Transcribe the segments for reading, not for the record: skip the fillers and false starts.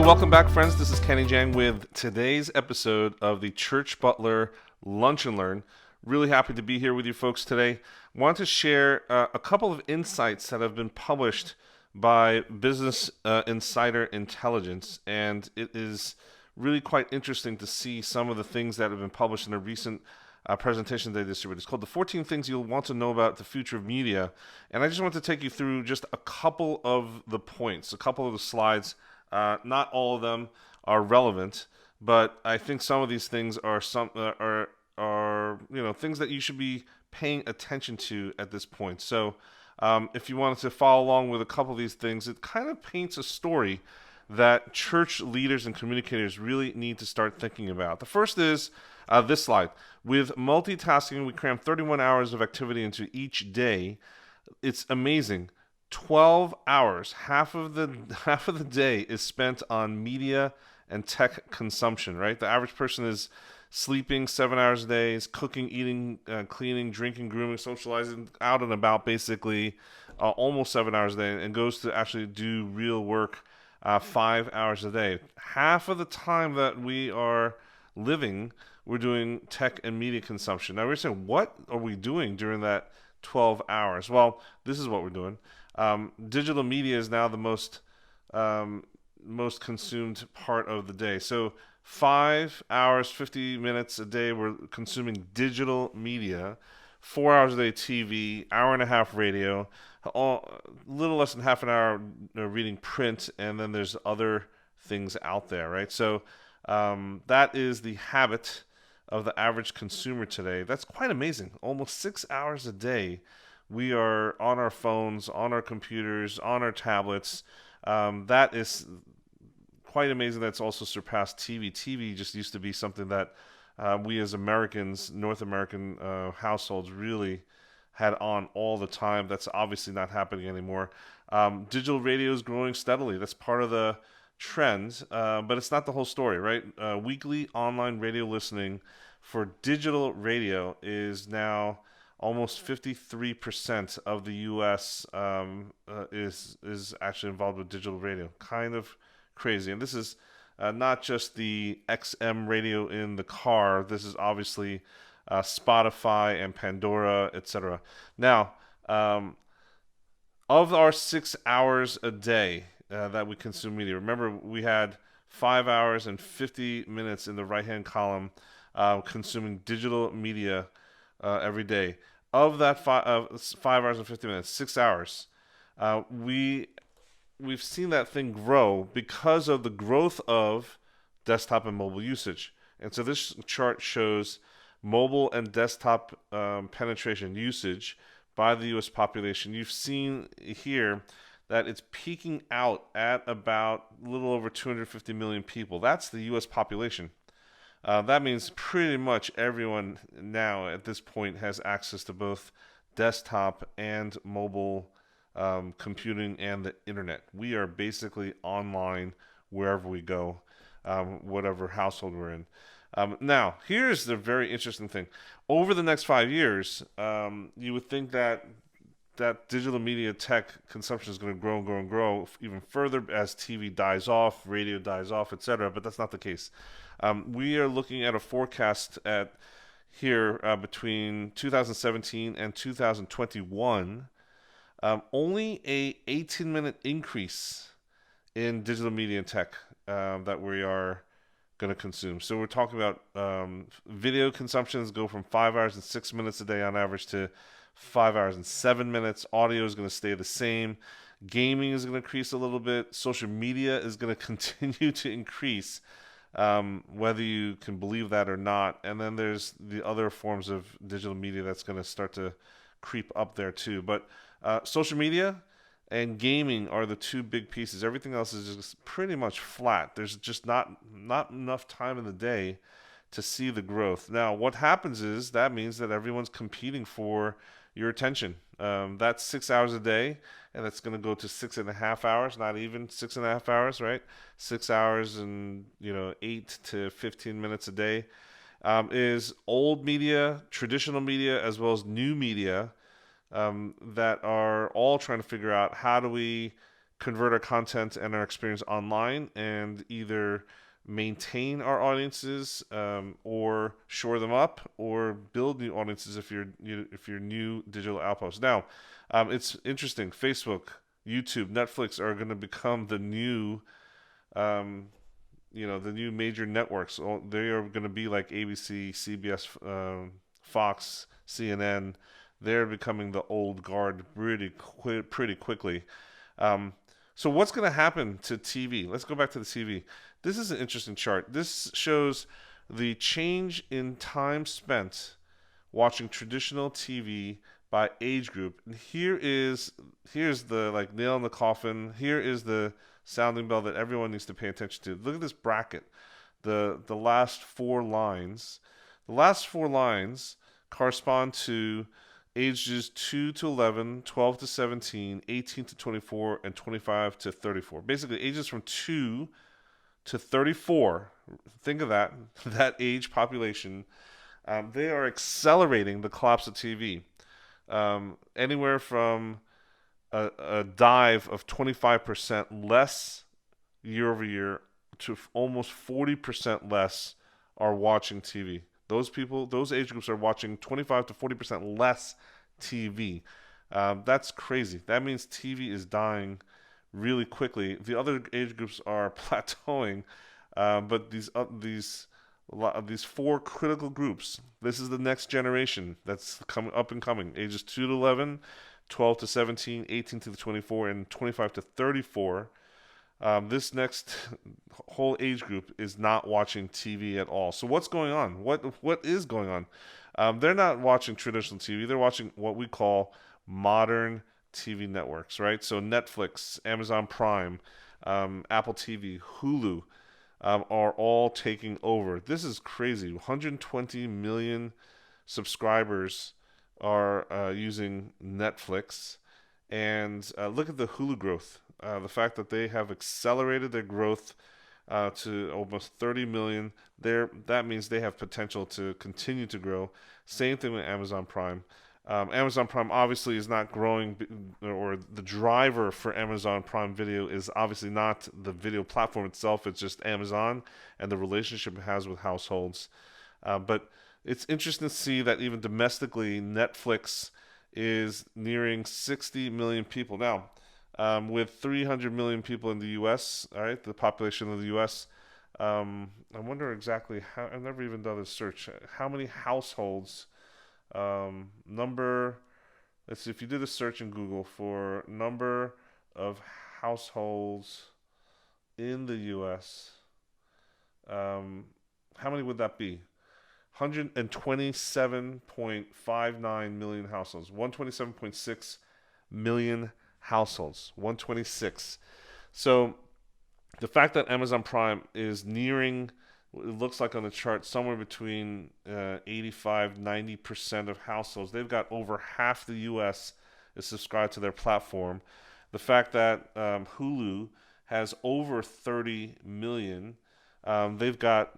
welcome back, friends. This is Kenny Jahng with today's episode of the Church Butler Lunch and Learn. Really happy to be here with you folks today. I want to share a couple of insights that have been published by Business Insider Intelligence, and it is really quite interesting to see some of the things that have been published in a recent presentation they distributed. It's called the 14 Things You'll Want to Know About the Future of Media, and I just want to take you through just a couple of the points, a couple of the slides. Not all of them are relevant, but I think some of these things are things that you should be paying attention to at this point. So if you wanted to follow along with a couple of these things, it kind of paints a story that church leaders and communicators really need to start thinking about. The first is this slide. With multitasking, we cram 31 hours of activity into each day. It's amazing. 12 hours, half of the day is spent on media and tech consumption, right? The average person is sleeping 7 hours a day, is cooking, eating, cleaning, drinking, grooming, socializing, out and about basically almost 7 hours a day, and goes to actually do real work 5 hours a day. Half of the time that we are living, we're doing tech and media consumption. Now we're saying, what are we doing during that 12 hours? Well, this is what we're doing. Digital media is now the most consumed part of the day. So 5 hours, 50 minutes a day, we're consuming digital media. 4 hours a day TV, hour and a half radio, a little less than half an hour reading print, and then there's other things out there, right? So that is the habit of the average consumer today. That's quite amazing. Almost 6 hours a day we are on our phones, on our computers, on our tablets. That is quite amazing. That's also surpassed TV. TV just used to be something that we as Americans, North American households really had on all the time. That's obviously not happening anymore. Digital radio is growing steadily. That's part of the trend, but it's not the whole story, right? Weekly online radio listening for digital radio is now almost 53% of the U.S. Is actually involved with digital radio. Kind of crazy. And this is not just the XM radio in the car. This is obviously Spotify and Pandora, etc. Now, of our 6 hours a day that we consume media, remember we had 5 hours and 50 minutes in the right-hand column consuming digital media every day. Of that 5 hours and 50 minutes, 6 hours, we've seen that thing grow because of the growth of desktop and mobile usage. And so this chart shows mobile and desktop penetration usage by the U.S. population. You've seen here that it's peaking out at about a little over 250 million people. That's the U.S. population. That means pretty much everyone now at this point has access to both desktop and mobile computing and the internet. We are basically online wherever we go, whatever household we're in. Now, here's the very interesting thing. Over the next 5 years, you would think that digital media tech consumption is going to grow and grow and grow even further as TV dies off, radio dies off, etc. But that's not the case. We are looking at a forecast between 2017 and 2021. Only a 18-minute increase in digital media and tech that we are going to consume. So we're talking about video consumptions go from 5 hours and 6 minutes a day on average to 5 hours and 7 minutes. Audio is going to stay the same. Gaming is going to increase a little bit. Social media is going to continue to increase, whether you can believe that or not. And then there's the other forms of digital media that's going to start to creep up there too. But social media and gaming are the two big pieces. Everything else is just pretty much flat. There's just not enough time in the day to see the growth. Now, what happens is that means that everyone's competing for your attention. That's 6 hours a day, and that's going to go to 6.5 hours, not even 6.5 hours, right? 6 hours and 8 to 15 minutes a day is old media, traditional media, as well as new media that are all trying to figure out how do we convert our content and our experience online and either maintain our audiences, or shore them up, or build new audiences if you're new digital outposts. Now, it's interesting. Facebook, YouTube, Netflix are going to become the new um, the new major networks. They are going to be like ABC, CBS, Fox, CNN. They're becoming the old guard pretty quickly. Um, so what's going to happen to TV? Let's go back to the TV. This is an interesting chart. This shows the change in time spent watching traditional TV by age group. And here's the like nail in the coffin. Here is the sounding bell that everyone needs to pay attention to. Look at this bracket. The last four lines. The last four lines correspond to ages 2 to 11, 12 to 17, 18 to 24, and 25 to 34. Basically, ages from 2 to 34. Think of that, that age population. They are accelerating the collapse of TV. Anywhere from a dive of 25% less year over year to almost 40% less are watching TV. Those people, those age groups are watching 25 to 40% less TV. That's crazy. That means TV is dying really quickly. The other age groups are plateauing, but these four critical groups. This is the next generation that's coming up and coming. Ages 2 to 11, 12 to 17, 18 to 24, and 25 to 34. This next whole age group is not watching TV at all. So what's going on? What is going on? They're not watching traditional TV. They're watching what we call modern TV networks, right? So Netflix, Amazon Prime, Apple TV, Hulu, are all taking over. This is crazy. 120 million subscribers are using Netflix. And look at the Hulu growth. The fact that they have accelerated their growth to almost 30 million. That means they have potential to continue to grow. Same thing with Amazon Prime. Amazon Prime obviously is not growing, or the driver for Amazon Prime Video is obviously not the video platform itself. It's just Amazon and the relationship it has with households. But it's interesting to see that even domestically, Netflix is nearing 60 million people. Now, with 300 million people in the U.S., all right, the population of the U.S., I wonder exactly how, I've never even done this search, how many households, let's see, if you did a search in Google for number of households in the U.S., how many would that be? 127.59 million households, 127.6 million households, 126. So the fact that Amazon Prime is nearing, it looks like on the chart, somewhere between 85-90% of households. They've got over half the U.S. is subscribed to their platform. The fact that Hulu has over 30 million. They've got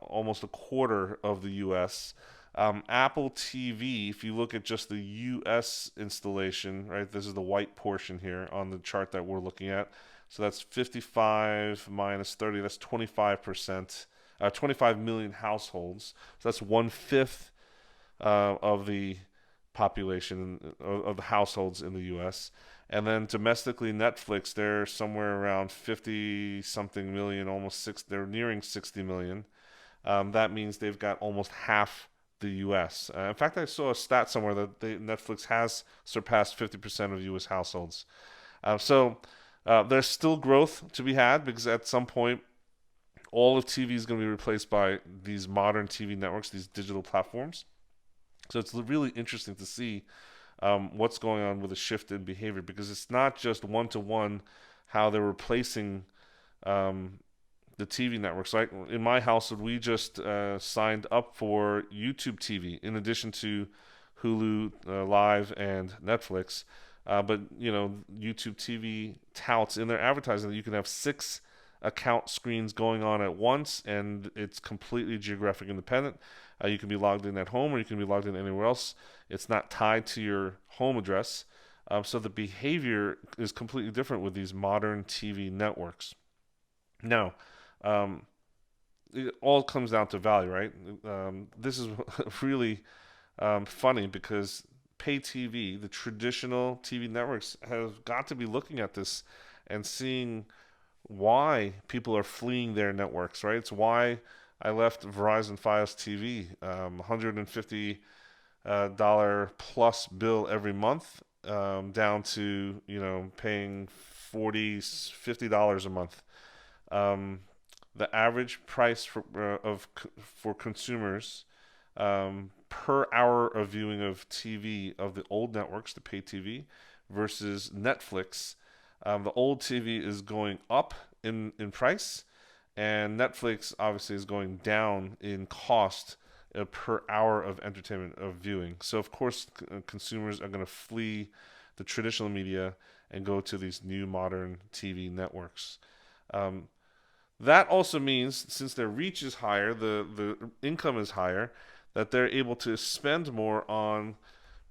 almost a quarter of the U.S. Apple TV, if you look at just the U.S. installation, right, this is the white portion here on the chart that we're looking at. So that's 55 minus 30, that's 25%, 25 million households. So that's 1/5 of the population of the households in the U.S. And then domestically, Netflix, they're somewhere around 50 something million, they're nearing 60 million. That means they've got almost half the U.S. In fact, I saw a stat somewhere that Netflix has surpassed 50% of U.S. households. So there's still growth to be had, because at some point, all of TV is going to be replaced by these modern TV networks, these digital platforms. So it's really interesting to see what's going on with a shift in behavior, because it's not just one-to-one how they're replacing the TV networks. Like in my household, we just signed up for YouTube TV in addition to Hulu Live and Netflix. But YouTube TV touts in their advertising that you can have 6 account screens going on at once, and it's completely geographic independent. You can be logged in at home, or you can be logged in anywhere else. It's not tied to your home address. So the behavior is completely different with these modern TV networks. Now, um, it all comes down to value, right? This is really funny because pay TV, the traditional TV networks, have got to be looking at this and seeing why people are fleeing their networks, right? It's why I left Verizon Fios TV, $150 plus bill every month, down to paying $40, $50 a month. Um, the average price for consumers per hour of viewing of TV of the old networks, the pay TV, versus Netflix. The old TV is going up in price, and Netflix obviously is going down in cost per hour of entertainment of viewing. So of course, consumers are going to flee the traditional media and go to these new modern TV networks. Um, that also means, since their reach is higher, the income is higher, that they're able to spend more on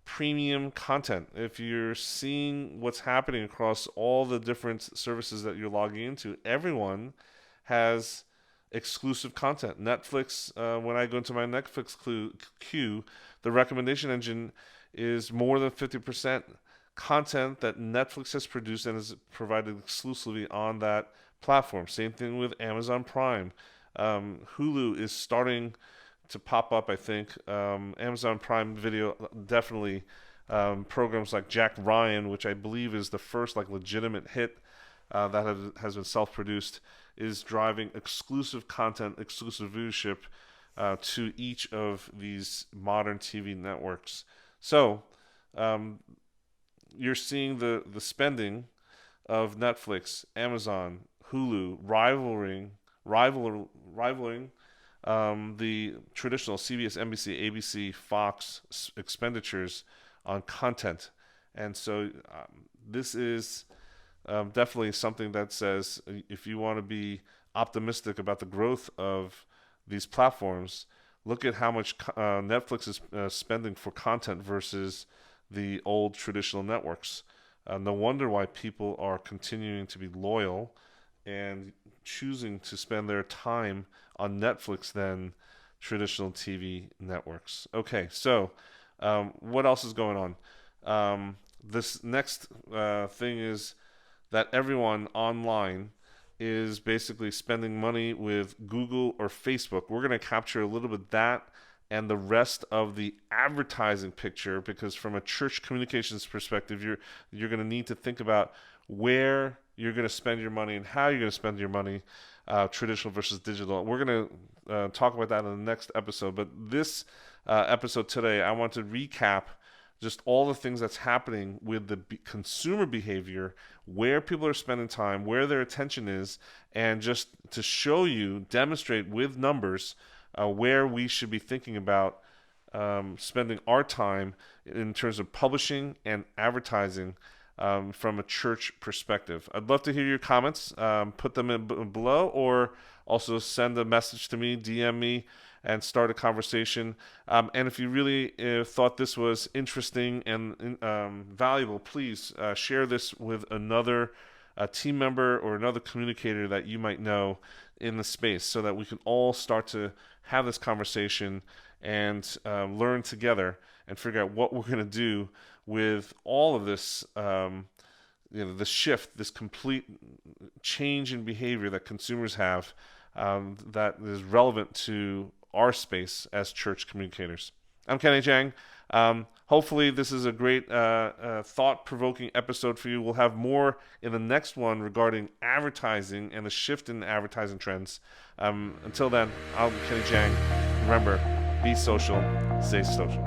premium content. If you're seeing what's happening across all the different services that you're logging into, everyone has exclusive content. Netflix, when I go into my Netflix queue, the recommendation engine is more than 50% content that Netflix has produced and is provided exclusively on that platform. Same thing with Amazon Prime. Hulu is starting to pop up, I think. Amazon Prime Video, definitely. Programs like Jack Ryan, which I believe is the first legitimate hit that has been self-produced, is driving exclusive content, exclusive viewership to each of these modern TV networks. So you're seeing the spending of Netflix, Amazon, Hulu rivaling the traditional CBS, NBC, ABC, Fox expenditures on content. And so this is definitely something that says, if you want to be optimistic about the growth of these platforms, look at how much Netflix is spending for content versus the old traditional networks. No wonder why people are continuing to be loyal and choosing to spend their time on Netflix than traditional TV networks. Okay, so what else is going on? This next thing is that everyone online is basically spending money with Google or Facebook. We're going to capture a little bit of that and the rest of the advertising picture, because from a church communications perspective, you're going to need to think about where you're going to spend your money and how you're going to spend your money, traditional versus digital. We're going to talk about that in the next episode. But this episode today, I want to recap just all the things that's happening with the consumer behavior, where people are spending time, where their attention is, and just to show you, demonstrate with numbers where we should be thinking about spending our time in terms of publishing and advertising from a church perspective. I'd love to hear your comments. Put them in below, or also send a message to me, DM me, and start a conversation. And if you really thought this was interesting and valuable, please share this with another team member or another communicator that you might know in the space, so that we can all start to have this conversation and learn together and figure out what we're going to do with all of this, the shift, this complete change in behavior that consumers have that is relevant to our space as church communicators. I'm Kenny Jahng. Hopefully this is a great thought-provoking episode for you. We'll have more in the next one regarding advertising and the shift in advertising trends. Until then, I'm Kenny Jahng. Remember, be social, stay social.